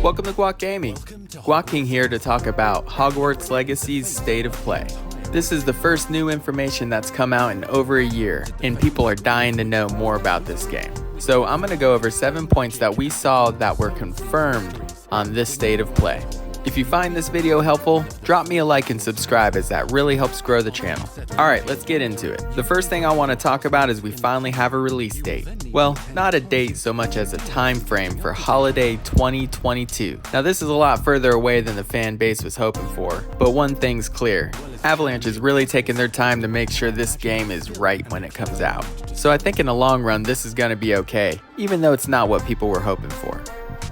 Welcome to Guac Gaming. Guac King here to talk about Hogwarts Legacy's State of Play. This is the first new information that's come out in over a year, and people are dying to know more about this game. So I'm going to go over 7 points that we saw that were confirmed on this State of Play. If you find this video helpful, drop me a like and subscribe as that really helps grow the channel. Alright, let's get into it. The first thing I want to talk about is we finally have a release date. Well, not a date so much as a time frame for holiday 2022. Now this is a lot further away than the fan base was hoping for, but one thing's clear. Avalanche is really taking their time to make sure this game is right when it comes out. So I think in the long run this is going to be okay, even though it's not what people were hoping for.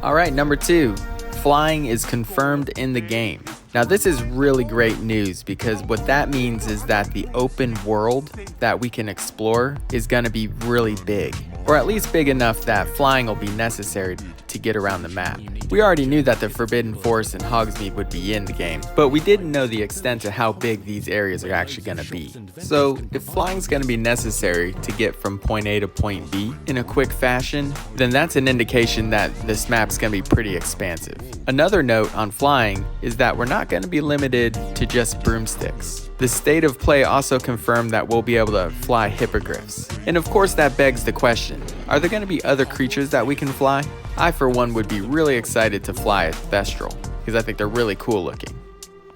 Alright, number 2. Flying is confirmed in the game. Now this is really great news because what that means is that the open world that we can explore is going to be really big, or at least big enough that flying will be necessary to get around the map. We already knew that the Forbidden Forest and Hogsmeade would be in the game, but we didn't know the extent to how big these areas are actually going to be. So if flying is going to be necessary to get from point A to point B in a quick fashion, then that's an indication that this map's going to be pretty expansive. Another note on flying is that we're not going to be limited to just broomsticks. The State of Play also confirmed that we'll be able to fly hippogriffs. And of course that begs the question, are there going to be other creatures that we can fly? I for one would be really excited to fly a Thestral, because I think they're really cool looking.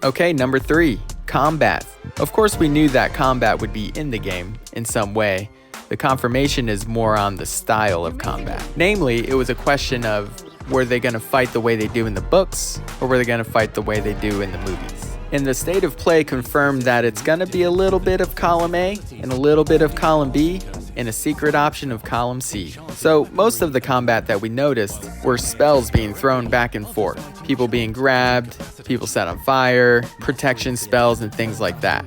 Okay, number 3, combat. Of course we knew that combat would be in the game in some way. The confirmation is more on the style of combat. Namely, it was a question of, were they going to fight the way they do in the books, or were they going to fight the way they do in the movies? And the State of Play confirmed that it's going to be a little bit of column A and a little bit of column B and a secret option of column C. So most of the combat that we noticed were spells being thrown back and forth, people being grabbed, people set on fire, protection spells and things like that,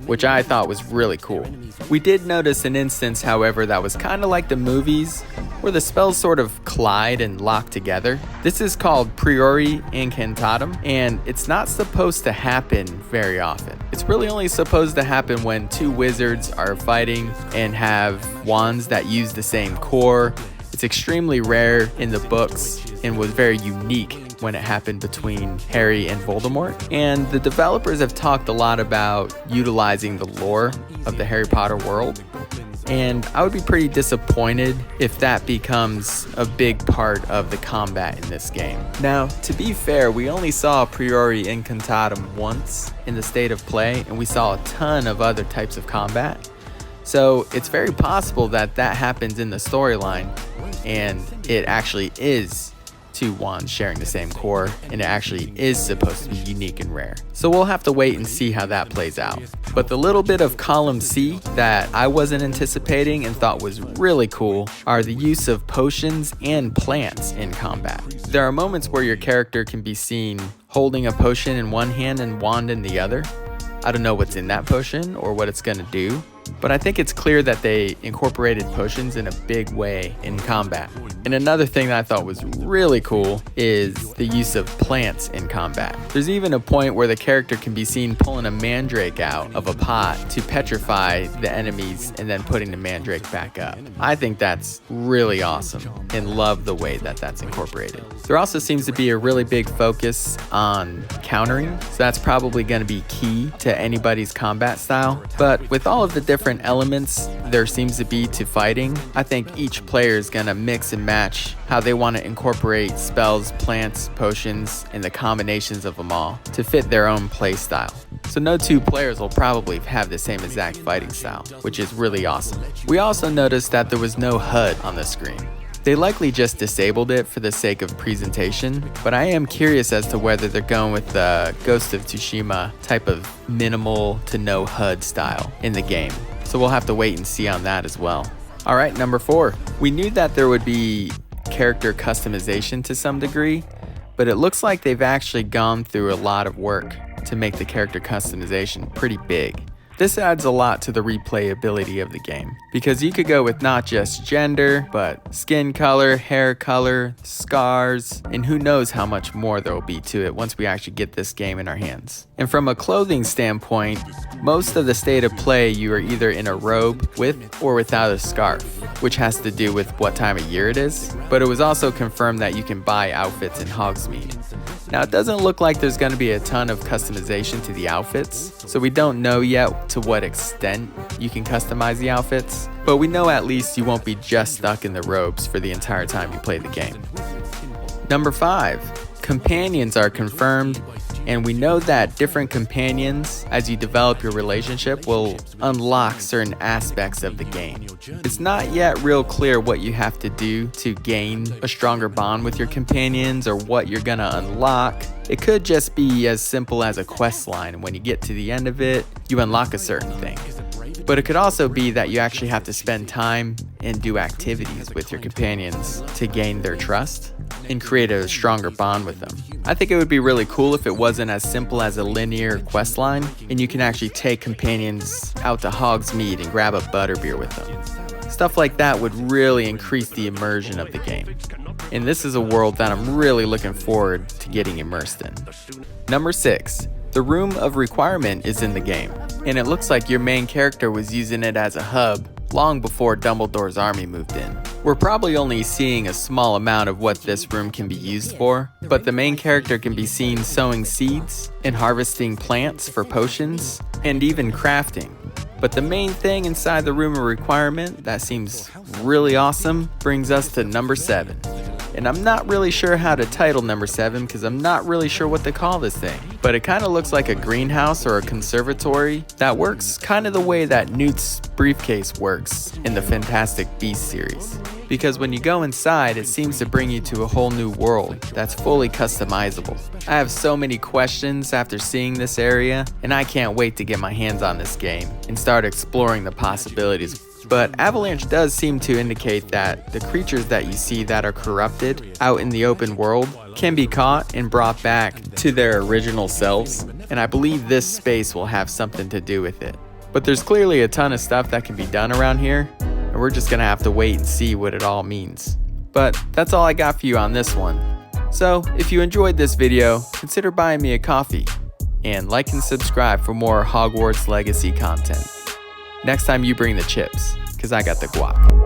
which I thought was really cool. We did notice an instance, however, that was kind of like the movies, where the spells sort of collide and lock together. This is called Priori Incantatum, and it's not supposed to happen very often. It's really only supposed to happen when two wizards are fighting and have wands that use the same core. It's extremely rare in the books and was very unique when it happened between Harry and Voldemort. And the developers have talked a lot about utilizing the lore of the Harry Potter world. And I would be pretty disappointed if that becomes a big part of the combat in this game. Now, to be fair, we only saw Priori Incantatum once in the State of Play, and we saw a ton of other types of combat. So it's very possible that that happens in the storyline, and it actually is two wands sharing the same core, and it actually is supposed to be unique and rare. So we'll have to wait and see how that plays out. But the little bit of column C that I wasn't anticipating and thought was really cool are the use of potions and plants in combat. There are moments where your character can be seen holding a potion in one hand and wand in the other. I don't know what's in that potion or what it's gonna do, but I think it's clear that they incorporated potions in a big way in combat. And another thing that I thought was really cool is the use of plants in combat. There's even a point where the character can be seen pulling a mandrake out of a pot to petrify the enemies and then putting the mandrake back up. I think that's really awesome and love the way that that's incorporated. There also seems to be a really big focus on countering, so that's probably going to be key to anybody's combat style. But with all of the different elements there seems to be to fighting, I think each player is going to mix and match how they want to incorporate spells, plants, potions, and the combinations of them all to fit their own play style. So no two players will probably have the same exact fighting style, which is really awesome. We also noticed that there was no HUD on the screen. They likely just disabled it for the sake of presentation, but I am curious as to whether they're going with the Ghost of Tsushima type of minimal to no HUD style in the game. So we'll have to wait and see on that as well. Alright, number 4. We knew that there would be character customization to some degree, but it looks like they've actually gone through a lot of work to make the character customization pretty big. This adds a lot to the replayability of the game, because you could go with not just gender, but skin color, hair color, scars, and who knows how much more there will be to it once we actually get this game in our hands. And from a clothing standpoint, most of the state of play you are either in a robe with or without a scarf, which has to do with what time of year it is, but it was also confirmed that you can buy outfits in Hogsmeade. Now, it doesn't look like there's going to be a ton of customization to the outfits, so we don't know yet to what extent you can customize the outfits, but we know at least you won't be just stuck in the robes for the entire time you play the game. Number 5, companions are confirmed, and we know that different companions, as you develop your relationship, will unlock certain aspects of the game. It's not yet real clear what you have to do to gain a stronger bond with your companions or what you're gonna unlock. It could just be as simple as a quest line, and when you get to the end of it, you unlock a certain thing. But it could also be that you actually have to spend time and do activities with your companions to gain their trust and create a stronger bond with them. I think it would be really cool if it wasn't as simple as a linear quest line and you can actually take companions out to Hogsmeade and grab a butterbeer with them. Stuff like that would really increase the immersion of the game. And this is a world that I'm really looking forward to getting immersed in. Number 6, the Room of Requirement is in the game, and it looks like your main character was using it as a hub long before Dumbledore's army moved in. We're probably only seeing a small amount of what this room can be used for, but the main character can be seen sowing seeds and harvesting plants for potions and even crafting. But the main thing inside the Room of Requirement that seems really awesome brings us to number 7. And I'm not really sure how to title number 7 because I'm not really sure what to call this thing. But it kind of looks like a greenhouse or a conservatory that works kind of the way that Newt's briefcase works in the Fantastic Beasts series. Because when you go inside, it seems to bring you to a whole new world that's fully customizable. I have so many questions after seeing this area, and I can't wait to get my hands on this game and start exploring the possibilities. But Avalanche does seem to indicate that the creatures that you see that are corrupted out in the open world can be caught and brought back to their original selves, and I believe this space will have something to do with it. But there's clearly a ton of stuff that can be done around here, and we're just gonna have to wait and see what it all means. But that's all I got for you on this one. So if you enjoyed this video, consider buying me a coffee, and like and subscribe for more Hogwarts Legacy content. Next time you bring the chips, because I got the guac.